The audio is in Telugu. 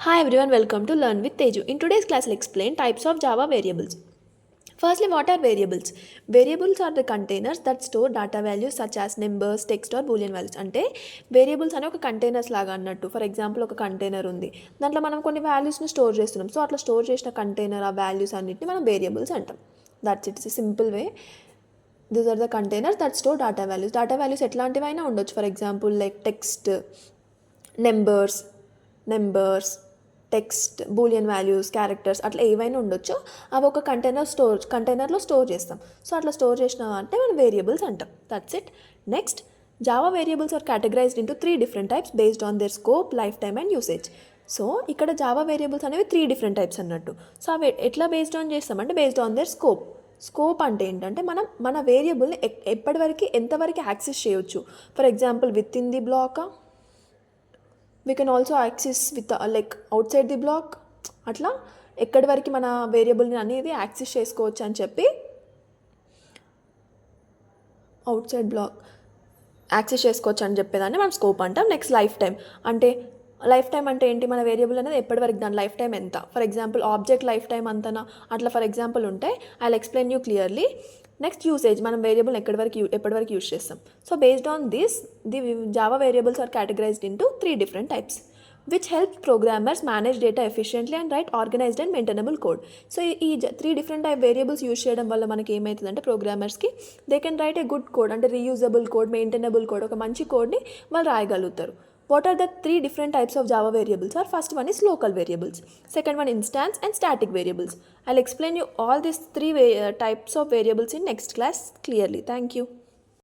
Hi everyone, welcome to Learn with Teju. In today's class, I'll explain types of Java variables. Firstly, what are variables? Variables are the containers that store data values such as numbers, text or boolean values. అంటే వేరియబుల్స్ అనే ఒక కంటైనర్స్ లాగా అన్నట్టు. ఫర్ ఎగ్జాంపుల్ ఒక కంటైనర్ ఉంది, దాంట్లో మనం కొన్ని వాల్యూస్ని స్టోర్ చేస్తున్నాం. సో అట్లా స్టోర్ చేసిన కంటైనర్ ఆ వాల్యూస్ అన్నిటిని మనం వేరియబుల్స్ అంటాం. That's its simple way. These are the containers that store data values. Data values ఎట్లాంటివైనా ఉండొచ్చు. For example like text, numbers, text, boolean values, characters అట్లా ఏవైనా ఉండొచ్చు. అవి ఒక కంటైనర్లో స్టోర్ చేస్తాం. సో అట్లా స్టోర్ చేసినాం అంటే మనం వేరియబుల్స్ అంటాం. That's it. Next, Java variables are categorised into 3 different types based on their scope, lifetime and usage. So ఇక్కడ జావా వేరియబుల్స్ అనేవి 3 డిఫరెంట్ టైప్స్ అన్నట్టు. సో అవి ఎట్లా బేస్డ్ ఆన్ చేస్తామంటే based on their scope. Scope అంటే ఏంటంటే మనం మన వేరియబుల్ని ఎప్పటివరకు ఎంతవరకు యాక్సెస్ చేయొచ్చు. For example within the block, we can also access with like outside the block. అట్లా ఎక్కడి వరకు మన వేరియబుల్ని అనేది యాక్సెస్ చేసుకోవచ్చు అని చెప్పి అవుట్ సైడ్ బ్లాక్ యాక్సెస్ చేసుకోవచ్చు అని చెప్పేదాన్ని మనం స్కోప్ అంటాం. నెక్స్ట్ లైఫ్ టైం అంటే ఏంటి, మన వేరియబుల్ అనేది ఎప్పటివరకు దాని లైఫ్ టైం ఎంత. For example object lifetime అంతనా అట్లా ఫర్ ఎగ్జాంపుల్ ఉంటే I explain you clearly. Next usage, మనం వేరియబుల్ ఎప్పటివరకు యూజ్ చేస్తాం. So based on this the Java variables are categorised into 3 different types which help programmers manage data efficiently and write organised and maintainable code. So ఈ 3 డిఫరెంట్ టైప్ వేరియబుల్స్ యూజ్ చేయడం వల్ల మనకి ఏమవుతుందంటే ప్రోగ్రామర్స్కి they can write a good code, అంటే రీయూజబుల్ కోడ్, మెయింటైనబుల్ కోడ్, ఒక మంచి కోడ్ని వాళ్ళు రాయగలుగుతారు. What are the 3 different types of Java variables are? First one is local variables, second one instance and static variables. I'll explain you all these 3 types of variables in next class clearly. Thank you.